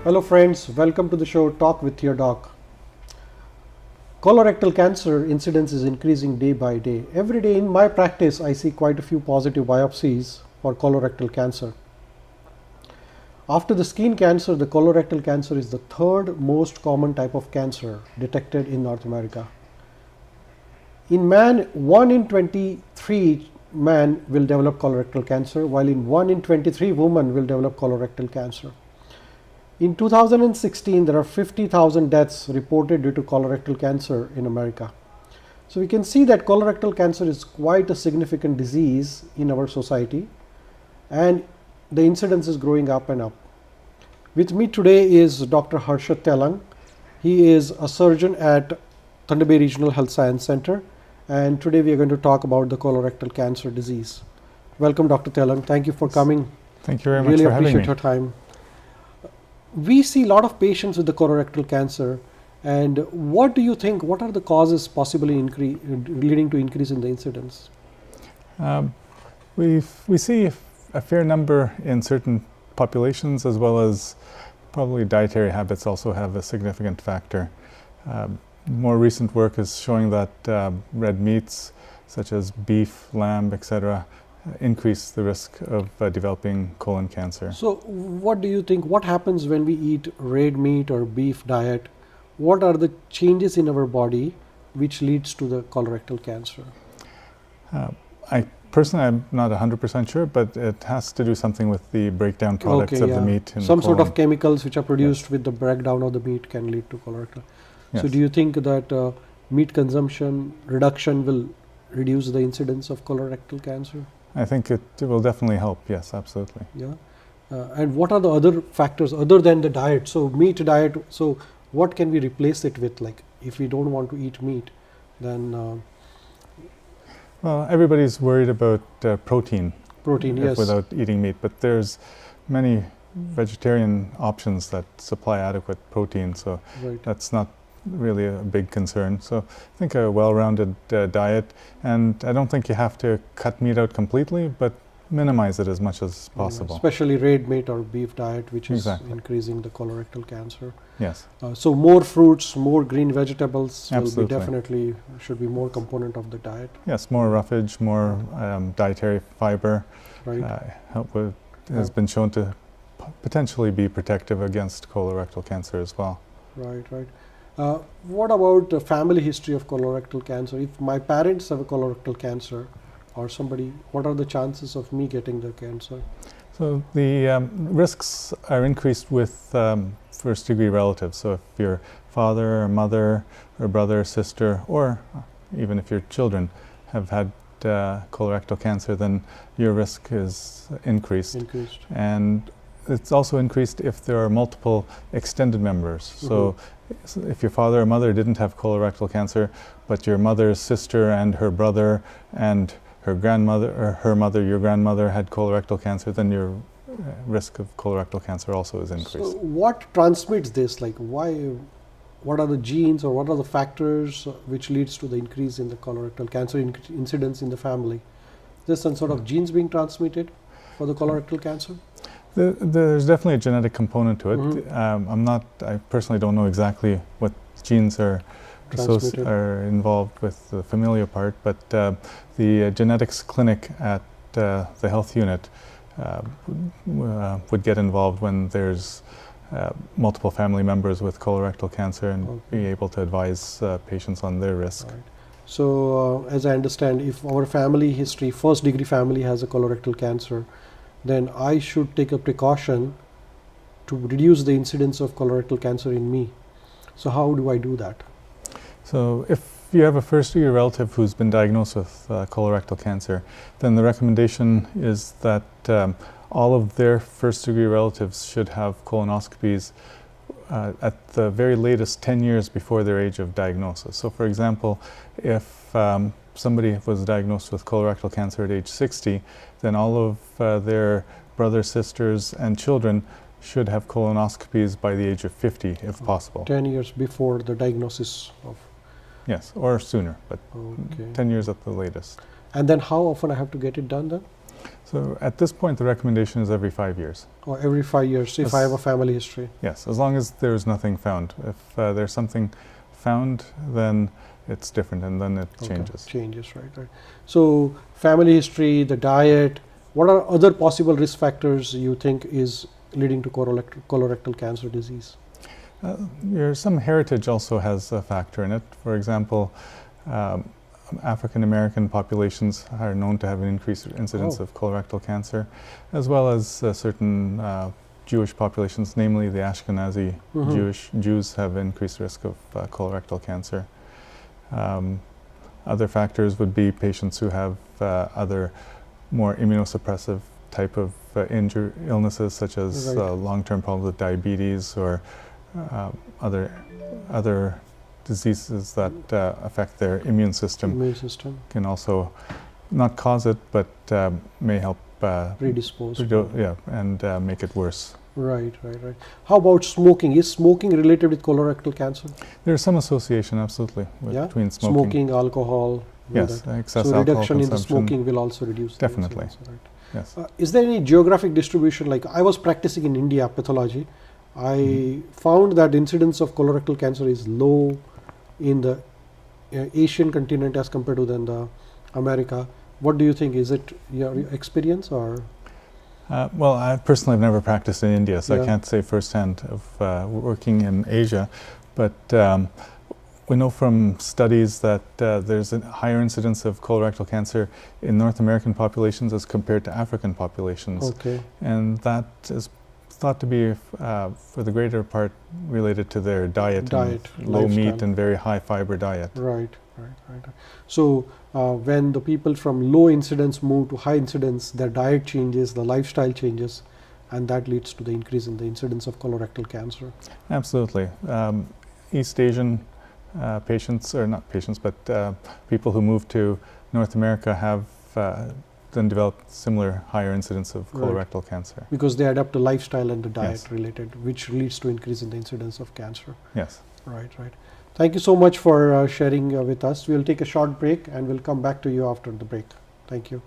Hello friends, welcome to the show Talk with your Doc. Colorectal cancer incidence is increasing day by day. Every day in my practice I see quite a few positive biopsies for colorectal cancer. After the skin cancer, the colorectal cancer is the third most common type of cancer detected in North America. In man, 1 in 23 men will develop colorectal cancer, while in 1 in 23 women will develop colorectal cancer. In 2016, there are 50,000 deaths reported due to colorectal cancer in America. So we can see that colorectal cancer is quite a significant disease in our society, and the incidence is growing up and up. With me today is Dr. Harshad Telang. He is a surgeon at Thunder Bay Regional Health Science Center, and today we are going to talk about the colorectal cancer disease. Welcome, Dr. Telang. Thank you for coming. Thank you very much really for having me. Really appreciate your time. We see a lot of patients with the colorectal cancer, and what do you think, what are the causes possibly leading to increase in the incidence? We see a fair number in certain populations, as well as probably dietary habits also have a significant factor. More recent work is showing that red meats such as beef, lamb, etc. increase the risk of developing colon cancer. So what do you think, what happens when we eat red meat or beef diet? What are the changes in our body which leads to the colorectal cancer? Personally, I'm not 100% sure, but it has to do something with the breakdown products of the meat in some the colon. Sort of chemicals which are produced with the breakdown of the meat can lead to colorectal. Yes. So do you think that meat consumption reduction will reduce the incidence of colorectal cancer? I think it will definitely help, yes, absolutely. Yeah. And what are the other factors other than the diet? So meat diet, so what can we replace it with? Like if we don't want to eat meat, then... Well, everybody's worried about protein. Protein, yes. Without eating meat, but there's many vegetarian options that supply adequate protein, so that's not really a big concern. So I think a well-rounded diet, and I don't think you have to cut meat out completely, but minimize it as much as possible. Especially red meat or beef diet, which is increasing the colorectal cancer. Yes. So more fruits, more green vegetables Absolutely. will be definitely should be more component of the diet. Yes, more roughage, more dietary fiber. Has been shown to potentially be protective against colorectal cancer as well. Right. What about the family history of colorectal cancer? If my parents have a colorectal cancer or somebody, what are the chances of me getting the cancer? So the risks are increased with first degree relatives. So if your father or mother or brother or sister, or even if your children have had colorectal cancer, then your risk is increased. And it's also increased if there are multiple extended members. So if your father or mother didn't have colorectal cancer, but your mother's sister and her brother and her grandmother, or her mother, your grandmother, had colorectal cancer, then your risk of colorectal cancer also is increased. So what transmits this? Like what are the genes or what are the factors which leads to the increase in the colorectal cancer incidence in the family? Is there some sort of genes being transmitted for the colorectal cancer? There's definitely a genetic component to it. I personally don't know exactly what genes are involved with the familial part, but the genetics clinic at the health unit would get involved when there's multiple family members with colorectal cancer and be able to advise patients on their risk. Right. So as I understand, if our family history, first degree family has a colorectal cancer, then I should take a precaution to reduce the incidence of colorectal cancer in me. So how do I do that? So if you have a first degree relative who's been diagnosed with colorectal cancer, then the recommendation is that all of their first degree relatives should have colonoscopies at the very latest 10 years before their age of diagnosis. So for example, if somebody was diagnosed with colorectal cancer at age 60, then all of their brothers, sisters, and children should have colonoscopies by the age of 50, if possible. 10 years before the diagnosis of... Yes, or sooner, but 10 years at the latest. And then how often I have to get it done then? So at this point, the recommendation is every 5 years. Or every 5 years if I have a family history? Yes, as long as there's nothing found. If there's something found, then it's different, and then it changes. Changes, right. So family history, the diet, what are other possible risk factors you think is leading to colorectal cancer disease? Some heritage also has a factor in it. For example, African American populations are known to have an increased incidence of colorectal cancer, as well as certain Jewish populations, namely the Ashkenazi Jews have increased risk of colorectal cancer. Other factors would be patients who have other more immunosuppressive type of illnesses, such as long-term problems with diabetes or other diseases that affect their immune system. Can also not cause it, but may help predispose. And make it worse. Right. How about smoking? Is smoking related with colorectal cancer? There's some association, absolutely, between smoking. Alcohol. Yes, excess so alcohol reduction in the consumption smoking will also reduce. Definitely. Yes. Is there any geographic distribution? Like I was practicing in India pathology, I found that incidence of colorectal cancer is low in the Asian continent as compared to the America. What do you think? Is it your experience or? Well, I personally have never practiced in India, so I can't say firsthand of working in Asia, but we know from studies that there's a higher incidence of colorectal cancer in North American populations as compared to African populations. And that is thought to be, for the greater part, related to their diet and low meat and very high fiber diet. Right. So when the people from low incidence move to high incidence, their diet changes, the lifestyle changes, and that leads to the increase in the incidence of colorectal cancer. Absolutely. East Asian patients, or not patients, but people who move to North America have then developed similar higher incidence of colorectal cancer. Because they adapt to lifestyle and the diet related, which leads to increase in the incidence of cancer. Yes. Right. Thank you so much for sharing with us. We'll take a short break and we'll come back to you after the break. Thank you.